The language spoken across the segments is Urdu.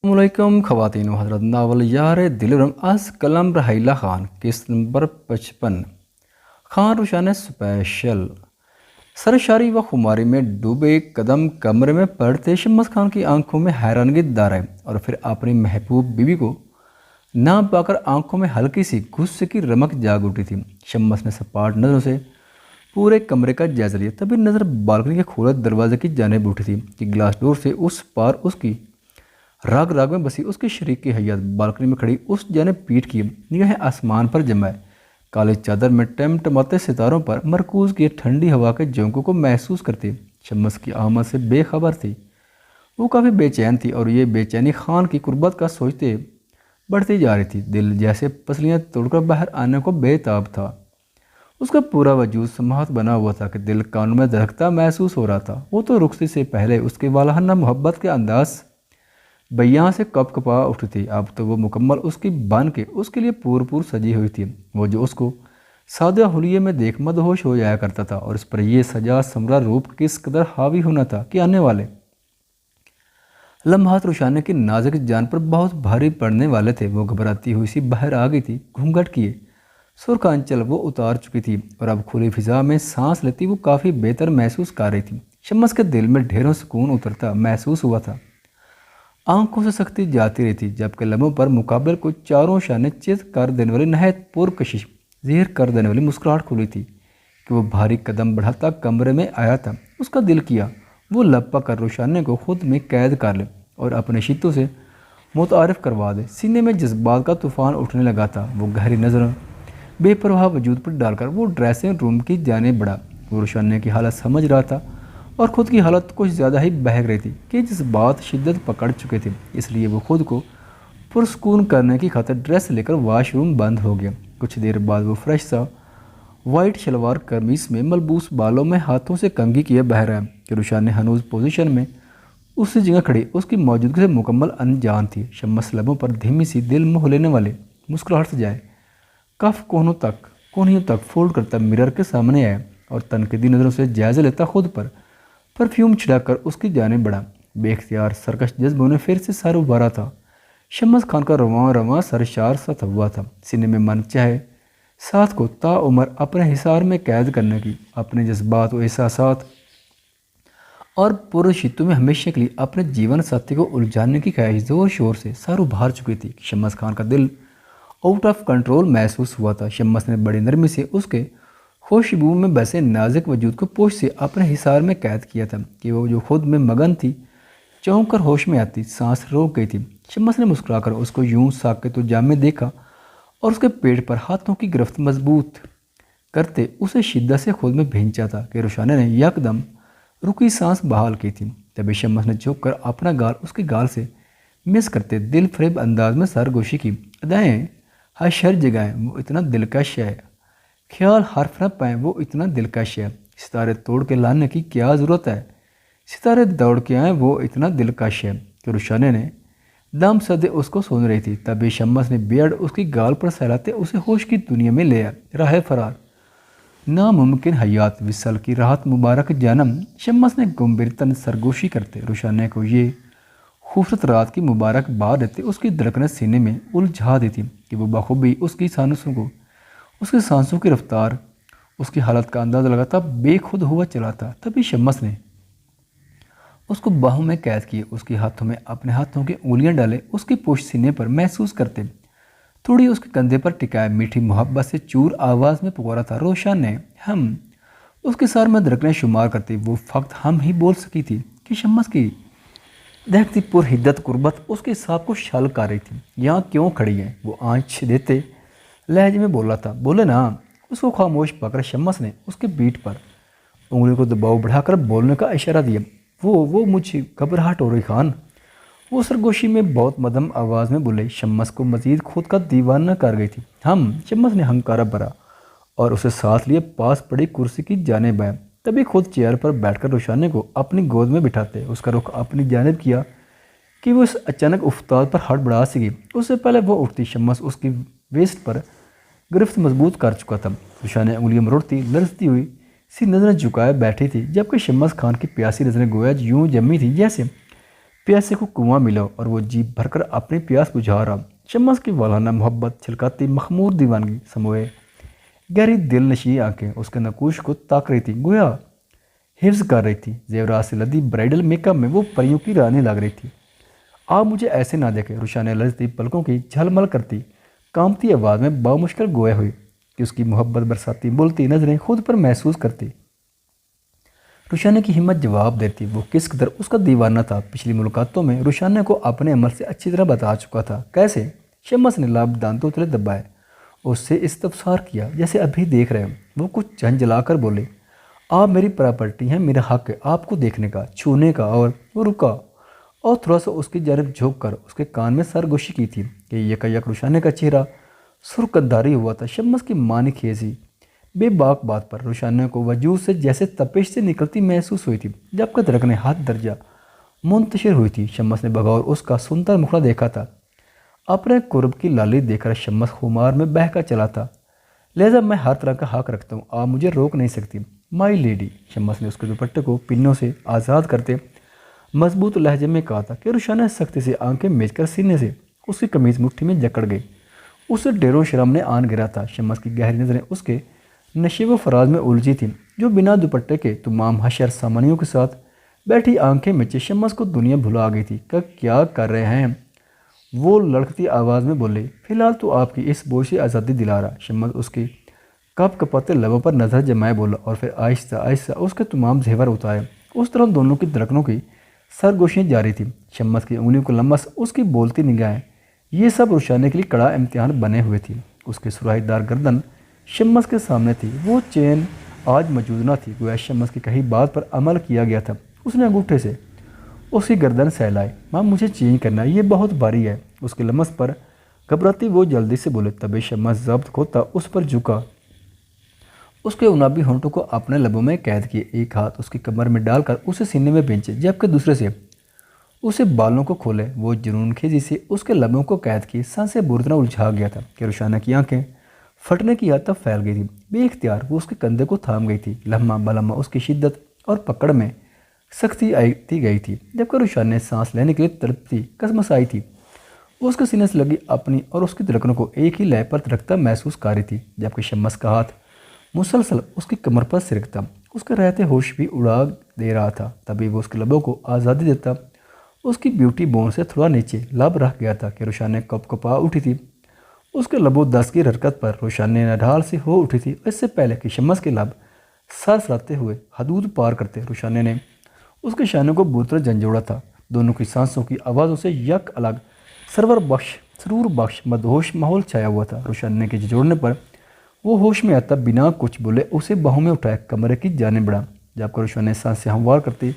السلام علیکم خواتین و حضرات، ناول یار دل رنگ از قلم رحیلہ خان، قسط نمبر 55۔ خان روشان سپیشل۔ سرشاری و خماری میں ڈوبے قدم کمرے میں پڑتے شمس خان کی آنکھوں میں حیرانگی دار ہے، اور پھر اپنی محبوب بیوی کو نہ پا کر آنکھوں میں ہلکی سی غصے کی رمق جاگ اٹھی تھی۔ شمس نے سپاٹ نظروں سے پورے کمرے کا جائزہ لیا، تبھی نظر بالکنی کے کھلے دروازے کی جانب اٹھی تھی کہ گلاس ڈور سے اس پار اس کی راگ راگ میں بسی اس کی شریک کی حیات بالکنی میں کھڑی اس جانب پیٹ کی نگاہیں آسمان پر جمائے کالے چادر میں ٹمٹماتے ستاروں پر مرکوز کیے ٹھنڈی ہوا کے جھونکوں کو محسوس کرتی شمس کی آمد سے بے خبر تھی۔ وہ کافی بے چین تھی، اور یہ بے چینی خان کی قربت کا سوچتے بڑھتی جا رہی تھی۔ دل جیسے پسلیاں توڑ کر باہر آنے کو بے تاب تھا۔ اس کا پورا وجود سماعت بنا ہوا تھا کہ دل کانوں میں دھڑکتا محسوس ہو رہا تھا۔ وہ تو رخصتی سے پہلے اس کے والہانہ محبت کے انداز بیاں سے کپ کپا اٹھی تھی، اب تو وہ مکمل اس کی بن کے اس کے لیے پور سجی ہوئی تھی۔ وہ جو اس کو سادہ حلیے میں دیکھ مدہوش ہو جایا کرتا تھا، اور اس پر یہ سجا سمرا روپ کس قدر حاوی ہونا تھا کہ آنے والے لمحات روشانے کی نازک جان پر بہت بھاری پڑنے والے تھے۔ وہ گھبراتی ہوئی سی باہر آ گئی تھی، گھونگھٹ کیے سرخ آنچل وہ اتار چکی تھی، اور اب کھلی فضا میں سانس لیتی وہ کافی بہتر محسوس کر رہی تھی۔ شمس کے دل میں ڈھیروں سکون اترتا محسوس ہوا تھا، آنکھوں سے سختی جاتی رہی تھی، جبکہ لبوں پر مقابل کو چاروں شانے چت کر دینے والی نہایت پرکشش زہر کر دینے والی مسکراہٹ کھلی تھی کہ وہ بھاری قدم بڑھاتا کمرے میں آیا تھا۔ اس کا دل کیا وہ لپا کر روشانے کو خود میں قید کر لے اور اپنے شیتوں سے متعارف کروا دے۔ سینے میں جذبات کا طوفان اٹھنے لگا تھا۔ وہ گہری نظروں بے پرواہ وجود پر ڈال کر وہ ڈریسنگ روم کی جانب بڑھا۔ وہ روشانے کی حالت سمجھ رہا تھا، اور خود کی حالت کچھ زیادہ ہی بہک رہی تھی کہ جذبات شدت پکڑ چکے تھے، اس لیے وہ خود کو پرسکون کرنے کی خاطر ڈریس لے کر واش روم بند ہو گیا۔ کچھ دیر بعد وہ فریش سا وائٹ شلوار قمیص میں ملبوس بالوں میں ہاتھوں سے کنگھی کیے بہہ رہا کہ روشانے ہنوز پوزیشن میں اسی جگہ کھڑی اس کی موجودگی سے مکمل انجان تھی۔ شمس لبوں پر دھیمی سی دل موہ لینے والے مسکراہٹ سے جائے کف کونیوں تک فولڈ کرتا مرر کے سامنے آیا، اور تنقیدی نظروں سے جائزہ لیتا خود پر پرفیوم چھڑا کر اس کی جانب بڑھا۔ بے اختیار سرکش جذبوں نے پھر سے سر ابھارا تھا۔ شمس خان کا رواں سرشار سا ہوا تھا، سینے میں من چاہے ساتھ کو تا عمر اپنے حصار میں قید کرنے کی، اپنے جذبات و احساسات اور پرشیتوں میں ہمیشہ کے لیے اپنے جیون ساتھی کو الجھانے کی خواہش زور شور سے سر ابھار چکی تھی۔ شمس خان کا دل آؤٹ آف کنٹرول محسوس ہوا تھا۔ شمس نے بڑی نرمی سے اس کے خوشبو میں بسے نازک وجود کو پوش سے اپنے حصار میں قید کیا تھا کہ وہ جو خود میں مگن تھی چونک کر ہوش میں آتی سانس روک گئی تھی۔ شمس نے مسکرا کر اس کو یوں ساکت و جامع دیکھا، اور اس کے پیٹ پر ہاتھوں کی گرفت مضبوط کرتے اسے شدت سے خود میں بھینچا تھا کہ روشانے نے یکدم رکی سانس بحال کی تھی۔ تبھی شمس نے جھک کر اپنا گال اس کے گال سے مس کرتے دل فریب انداز میں سرگوشی کی۔ ادائیں حشر جگائیں وہ اتنا دلکش ہے، خیال حرف نہ پائیں وہ اتنا دلکش ہے، ستارے توڑ کے لانے کی کیا ضرورت ہے، ستارے دوڑ کے آئیں وہ اتنا دلکش ہے کہ روشانے نے دم سدے اس کو سن رہی تھی۔ تبھی شمس نے بیئرڈ اس کی گال پر سہلاتے اسے ہوش کی دنیا میں لے آیا۔ راہ فرار ناممکن حیات وصل کی راحت مبارک جانم۔ شمس نے گمبرتن سرگوشی کرتے روشانے کو یہ خوبصورت رات کی مبارک باد دیتے اس کی دھڑکنیں سینے میں الجھا دیتی کہ وہ بخوبی اس کی سانسوں کی رفتار اس کی حالت کا اندازہ لگاتا بے خود ہوا چلا تھا۔ تبھی شمس نے اس کو باہوں میں قید کیے، اس کے ہاتھوں میں اپنے ہاتھوں کی انگلیاں ڈالے، اس کی پوش سینے پر محسوس کرتے تھوڑی اس کے کندھے پر ٹکائے میٹھی محبت سے چور آواز میں پکارا تھا، روشن نے ہم اس کے سار میں دھڑکنیں شمار کرتی وہ فقط ہم ہی بول سکی تھی کہ شمس کی دہکتی پر حدت قربت اس کے حساب کو شل کر رہی تھی۔ یہاں کیوں کھڑی ہے؟ وہ آنچ دیتے لہجے میں بولا تھا۔ بولے نا۔ اس کو خاموش پا کر شمس نے اس کے بیٹ پر انگلی کو دباؤ بڑھا کر بولنے کا اشارہ دیا۔ وہ مجھے گھبراہٹ ہو رہی خان، وہ سرگوشی میں بہت مدھم آواز میں بولے۔ شمس کو مزید خود کا دیوانہ کر گئی تھی۔ شمس نے ہنکارا بھرا اور اسے ساتھ لیے پاس پڑی کرسی کی جانب آیا۔ تبھی خود چیئر پر بیٹھ کر روشانے کو اپنی گود میں بٹھاتے اس کا رخ اپنی جانب کیا کہ وہ اس اچانک افتاد پر ہڑبڑا سکی۔ اس سے پہلے وہ اٹھتی شمس اس کی ویسٹ پر گرفت مضبوط کر چکا تھا۔ روشانے انگلیاں مروڑتی لرزتی ہوئی سی نظریں جھکائے بیٹھی تھی، جبکہ شمس خان کی پیاسی نظریں گویا یوں جمی تھی جیسے پیاسے کو کنواں ملا اور وہ جیپ بھر کر اپنی پیاس بجھا رہا۔ شمس کی والانہ محبت چھلکاتی مخمور دیوانگی سموئے گہری دل نشی آنکھیں اس کے نقوش کو تاک رہی تھی، گویا حفظ کر رہی تھی۔ زیورات سے لدی برائڈل میک اپ میں وہ پریوں کی رانی لگ رہی تھی۔ آپ مجھے ایسے نہ دیکھیں، روشا نے لرزتی پلکوں کی جھلمل کرتی کانپتی آواز میں بامشکل گویا ہوئی کہ اس کی محبت برساتی بولتی نظریں خود پر محسوس کرتی۔ روشانہ کی ہمت جواب دیتی وہ کس قدر اس کا دیوانہ تھا۔ پچھلی ملاقاتوں میں روشانہ کو اپنے عمل سے اچھی طرح بتا چکا تھا۔ کیسے؟ شمس نے لب دانتوں تلے دبائے، اس سے استفسار کیا جیسے ابھی دیکھ رہے ہیں۔ وہ کچھ جھنجھلا کر بولے، آپ میری پراپرٹی ہیں، میرا حق ہے آپ کو دیکھنے کا، چھونے کا۔ اور وہ رکا اور تھوڑا سا اس کی جانب جھک کر اس کے کان میں سرگوشی کی تھی کہ یک روشانہ کا چہرہ سرکنداری ہوا تھا۔ شمس کی معنی خیزی بے باک بات پر روشانہ کو وجود سے جیسے تپش سے نکلتی محسوس ہوئی تھی، جبکہ دھڑکنیں ہاتھ درجہ منتشر ہوئی تھی۔ شمس نے بغور اس کا سنتا مکھڑا دیکھا تھا۔ اپنے قرب کی لالی دیکھ کر شمس خمار میں بہکا چلا تھا۔ لہذا میں ہر طرح کا حق رکھتا ہوں، آپ مجھے روک نہیں سکتی مائی لیڈی۔ شمس نے اس کے دوپٹے کو پنوں سے آزاد کرتے مضبوط لہجے میں کہا تھا کہ روشانہ سختی سے آنکھیں میچ کر سینے سے اس کی قمیض مٹھی میں جکڑ گئی۔ اسے ڈیر و شرم نے آن گرا تھا۔ شمس کی گہری نظریں اس کے نشیب و فراز میں الجھی تھیں، جو بنا دوپٹے کے تمام حشر سامانیوں کے ساتھ بیٹھی آنکھیں مچے شمس کو دنیا بھلا گئی تھی۔ کہ کیا کر رہے ہیں؟ وہ لڑکتی آواز میں بولے، فی الحال تو آپ کی اس بوجھ سے آزادی دلا رہا۔ شمس اس کی کپ کپاتے لبوں پر نظر جمائے بولا اور پھر آہستہ آہستہ اس کے تمام زیور اتارے۔ اس طرح دونوں کی دھڑکنوں کی سرگوشیاں جاری تھیں۔ شمس کی انگلیوں کو لمس اس کی بولتی نگاہیں یہ سب روشانہ کے لیے کڑا امتحان بنے ہوئے تھی۔ اس کی سراہی دار گردن شمس کے سامنے تھی، وہ چین آج موجود نہ تھی، گویا شمس کی کہی بات پر عمل کیا گیا تھا۔ اس نے انگوٹھے سے اس کی گردن سہلائی، ماں مجھے چینج کرنا ہے، یہ بہت بھاری ہے۔ اس کے لمس پر گھبراتی وہ جلدی سے بولے، تبھی شمس ضبط کھوتا اس پر جھکا، اس کے عنابی ہونٹوں کو اپنے لبوں میں قید کیے، ایک ہاتھ اس کی کمر میں ڈال کر اسے سینے میں بھینچے، جبکہ دوسرے سے اسے بالوں کو کھولے۔ وہ جنون خیزی سے اس کے لبوں کو قید کی، سانسیں بری طرح الجھا گیا تھا کہ روشانہ کی آنکھیں پھٹنے کی حد تک پھیل گئی تھی۔ بے اختیار وہ اس کے کندھے کو تھام گئی تھی، لمحہ بلمحہ اس کی شدت اور پکڑ میں سختی آتی گئی تھی، جبکہ روشانہ سانس لینے کے لیے تڑپتی کسمس آئی تھی۔ اس کے سینے سے لگی اپنی اور اس کی دھڑکنوں کو ایک ہی لے پر رکھتا محسوس کر رہی تھی، جبکہ شمس کا ہاتھ مسلسل اس کی کمر پر سرکتا، اس کے رہتے ہوش بھی اڑا دے رہا تھا۔ تبھی وہ اس کے لبوں کو آزادی دیتا، اس کی بیوٹی بون سے تھوڑا نیچے لب رہ گیا تھا کہ روشانہ کپ کپا اٹھی تھی۔ اس کے لبوں دست کی حرکت پر روشانہ نڈھال سے ہو اٹھی تھی، اس سے پہلے کہ شمس کے لب سر سراتے ہوئے حدود پار کرتے روشانہ نے اس کے شانوں کو بری طرح جھنجھوڑا تھا۔ دونوں کی سانسوں کی آوازوں سے یک الگ سرور بخش مدہوش ماحول چھایا ہوا تھا۔ روشانہ کے جھنجھوڑنے پر وہ ہوش میں آتا بنا کچھ بولے اسے باہوں میں اٹھائے کمرے کی جانب بڑھا، جبکہ روشانہ سانسیں ہموار کرتی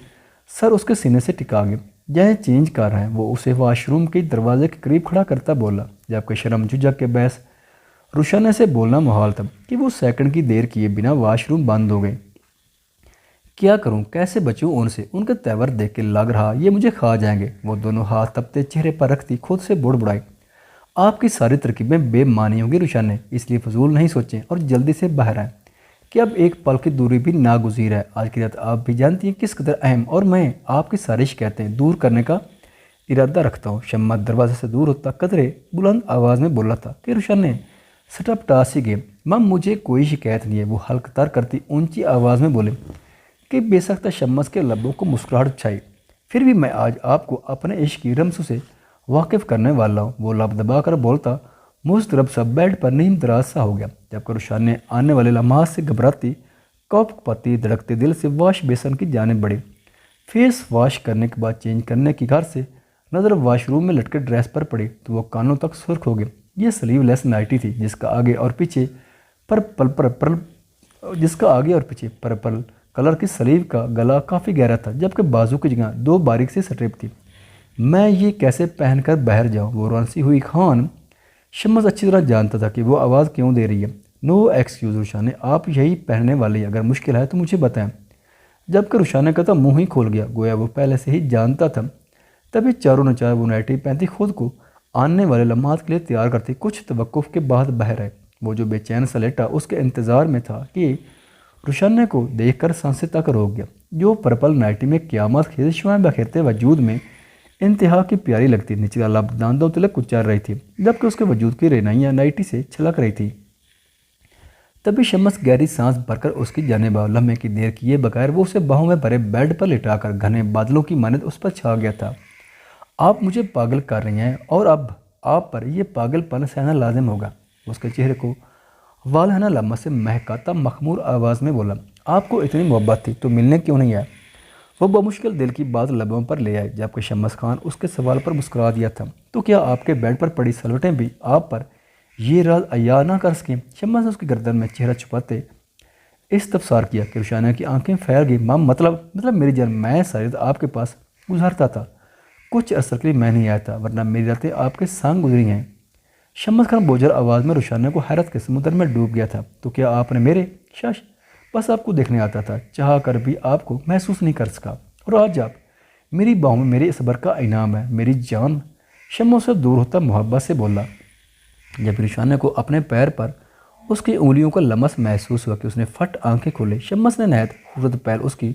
سر اس کے سینے سے ٹکا گیا۔ جہاں چینج کر رہے ہیں وہ اسے واش روم کے دروازے کے قریب کھڑا کرتا بولا، جبکہ شرم جھجک کے بحث روشانہ سے بولنا محال تھا کہ وہ سیکنڈ کی دیر کیے بنا واش روم بند ہو گئے۔ کیا کروں، کیسے بچوں ان سے؟ ان کے تیور دیکھ کے لگ رہا یہ مجھے کھا جائیں گے۔ وہ دونوں ہاتھ تپتے چہرے پر رکھتی خود سے بڑبڑائی، آپ کی ساری ترکیبیں بے معنی ہوں گی روشانہ، اس لیے فضول نہیں سوچیں اور جلدی سے باہر آئیں کہ اب ایک پل کی دوری بھی ناگزیر ہے۔ آج کی رات آپ بھی جانتی ہیں کس قدر اہم، اور میں آپ کی ساری شکایتیں دور کرنے کا ارادہ رکھتا ہوں۔ شمس دروازے سے دور ہوتا قدرے بلند آواز میں بولا تھا کہ روشانہ سٹپ ٹاس ہی گئے، ماں مجھے کوئی شکایت نہیں ہے۔ وہ حلق تر کرتی اونچی آواز میں بولے کہ بے سختہ شمس کے لبوں کو مسکراہٹ چھائی، پھر بھی میں آج آپ کو اپنے عشق کی رمسوں سے واقف کرنے والا ہوں۔ وہ لب دبا کر بولتا مضطرب سا بیڈ پر نیم دراز سا ہو گیا، جبکہ روشانہ آنے والے لمحات سے گھبراتی کاپ پاتی دھڑکتے دل سے واش بیسن کی جانب بڑھی۔ فیس واش کرنے کے بعد چینج کرنے کی گھر سے نظر واش روم میں لٹکے ڈریس پر پڑی تو وہ کانوں تک سرخ ہو گئی۔ یہ سلیو لیس نائٹی تھی جس کا آگے اور پیچھے پرپل کلر کی سلیو کا گلا کافی گہرا تھا، جبکہ بازو کی جگہ دو باریک سی سٹرپ تھی۔ میں یہ کیسے پہن کر باہر جاؤں؟ وہ رونسی ہوئی خان شمس اچھی طرح جانتا تھا کہ وہ آواز کیوں دے رہی ہے۔ نو ایکسکیوز روشانہ، آپ یہی پہننے والے، اگر مشکل ہے تو مجھے بتائیں۔ جبکہ روشانہ کا تو منہ ہی کھول گیا، گویا وہ پہلے سے ہی جانتا تھا۔ تبھی چاروں نچار وہ نائٹی پہنتی خود کو آنے والے لمحات کے لیے تیار کرتی کچھ توقف کے بعد باہر آئے۔ وہ جو بے چین سا لیٹا اس کے انتظار میں تھا کہ روشانہ کو دیکھ کر سانسیں تک روک گیا، جو پرپل نائٹی میں قیامت خیز شعاع بخیرتے وجود میں انتہا کی پیاری لگتی، نچلا لب داندوں تلک اچار رہی تھی جبکہ اس کے وجود کی رینائیاں نائٹی سے چھلک رہی تھی۔ تبھی شمس گہری سانس بھر کر اس کی جانب آیا۔ لمحے کی دیر کیے بغیر وہ اسے باہوں میں بھرے بیڈ پر لٹا کر گھنے بادلوں کی مانند اس پر چھا گیا تھا۔ آپ مجھے پاگل کر رہی ہیں اور اب آپ پر یہ پاگل پن سہنا لازم ہوگا۔ اس کے چہرے کو والہانہ لمحہ سے مہکاتا مخمور آواز میں بولا، آپ کو اتنی محبت تھی تو ملنے کیوں نہیں آئے؟ وہ بمشکل دل کی بات لبوں پر لے آئے جبکہ شمس خان اس کے سوال پر مسکرا دیا تھا، تو کیا آپ کے بیڈ پر پڑی سلوٹیں بھی آپ پر یہ راز عیاں نہ کر سکیں؟ شمس نے اس کی گردن میں چہرہ چھپاتے استفسار کیا کہ روشانہ کی آنکھیں پھیل گئی۔ ماں مطلب میری جان، میں ساری رات آپ کے پاس گزارتا تھا، کچھ عرصے کے لیے میں نہیں آیا تھا ورنہ میری راتیں آپ کے سانگ گزری ہیں۔ شمس خان بوجھل آواز میں روشانہ کو حیرت کے سمندر میں ڈوب گیا تھا، تو کیا آپ نے میرے شش بس آپ کو دیکھنے آتا تھا، چاہ کر بھی آپ کو محسوس نہیں کر سکا، اور آج آپ میری باہوں میں میرے صبر کا انعام ہے میری جان۔ شمس سے دور ہوتا محبت سے بولا۔ جب روشانہ کو اپنے پیر پر اس کی انگلیوں کا لمس محسوس ہوا کہ اس نے فٹ آنکھیں کھولے، شمس نے نہایت خوبصورت پیر اس کی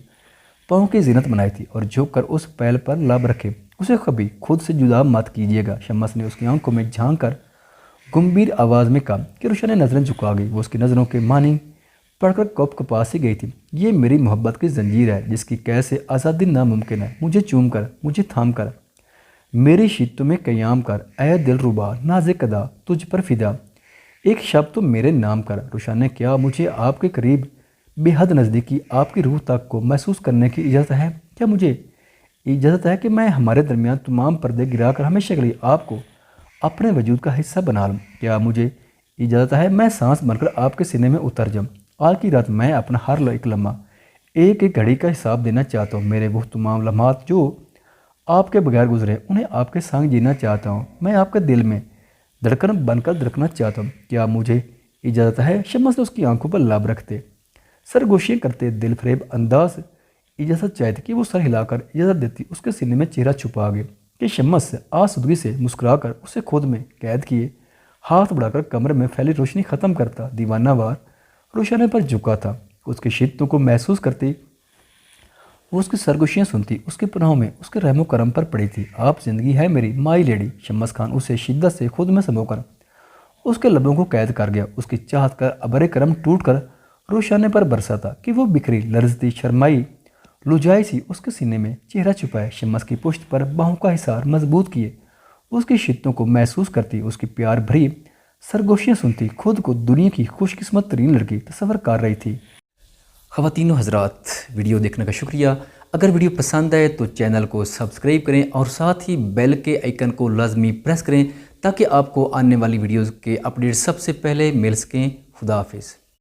پاؤں کی زینت بنائی تھی اور جھک کر اس پیر پر لب رکھے۔ اسے کبھی خود سے جدا مت کیجیے گا، شمس نے اس کی آنکھوں میں جھانک کر گمبھیر آواز میں کہا کہ روشانہ نظریں جھکا گئی۔ وہ اس کی نظروں کے معنی پڑھ کر کپ کپا سی گئی تھی۔ یہ میری محبت کی زنجیر ہے جس کی قید سے آزادی ناممکن ہے، مجھے چوم کر، مجھے تھام کر، میری شیتوں میں قیام کر، اے دل ربا نازک ادا تجھ پر فدا، ایک شب تو میرے نام کر۔ روشانہ کیا مجھے آپ کے قریب بے حد نزدیکی، آپ کی روح تک کو محسوس کرنے کی اجازت ہے؟ کیا مجھے اجازت ہے کہ میں ہمارے درمیان تمام پردے گرا کر ہمیشہ کے لیے آپ کو اپنے وجود کا حصہ بنا لوں؟ کیا مجھے اجازت ہے میں سانس بن کر آپ کے سینے میں اتر جاؤں؟ آج کی رات میں اپنا ہر ایک لمحہ ایک ایک گھڑی کا حساب دینا چاہتا ہوں۔ میرے وہ تمام لمحات جو آپ کے بغیر گزرے انہیں آپ کے سانگ جینا چاہتا ہوں۔ میں آپ کے دل میں دھڑکن بن کر دھڑکنا چاہتا ہوں۔ کیا مجھے اجازت ہے؟ شمس نے اس کی آنکھوں پر لب رکھتے سرگوشیاں کرتے دل فریب انداز اجازت چاہتی کہ وہ سر ہلا کر اجازت دیتی۔ اس کے سینے میں چہرہ چھپا گیا کہ شمس آسودگی سے مسکرا کر اسے خود میں قید کیے ہاتھ بڑھا کر کمرے میں پھیلی روشنی ختم کرتا دیوانہ وار روشانہ پر جھکا تھا۔ اس کی شدتوں کو محسوس کرتی، وہ اس کی سرگوشیاں سنتی، اس کے پناہوں میں اس کے رحم و کرم پر پڑی تھی۔ آپ زندگی ہے میری مائی لیڈی۔ شمس خان اسے شدت سے خود میں سمو کر اس کے لبوں کو قید کر گیا۔ اس کی چاہت کا ابر کرم ٹوٹ کر روشانہ پر برسا تھا کہ وہ بکھری لرزتی شرمائی لجائی سی اس کے سینے میں چہرہ چھپائے، شمس کی پشت پر باہوں کا حصار مضبوط کیے اس کی شدتوں کو محسوس کرتی، اس کی پیار بھری سرگوشیاں سنتی، خود کو دنیا کی خوش قسمت ترین لڑکی تصور کر رہی تھی۔ خواتین و حضرات، ویڈیو دیکھنے کا شکریہ۔ اگر ویڈیو پسند آئے تو چینل کو سبسکرائب کریں اور ساتھ ہی بیل کے آئیکن کو لازمی پریس کریں تاکہ آپ کو آنے والی ویڈیوز کے اپڈیٹ سب سے پہلے مل سکیں۔ خدا حافظ۔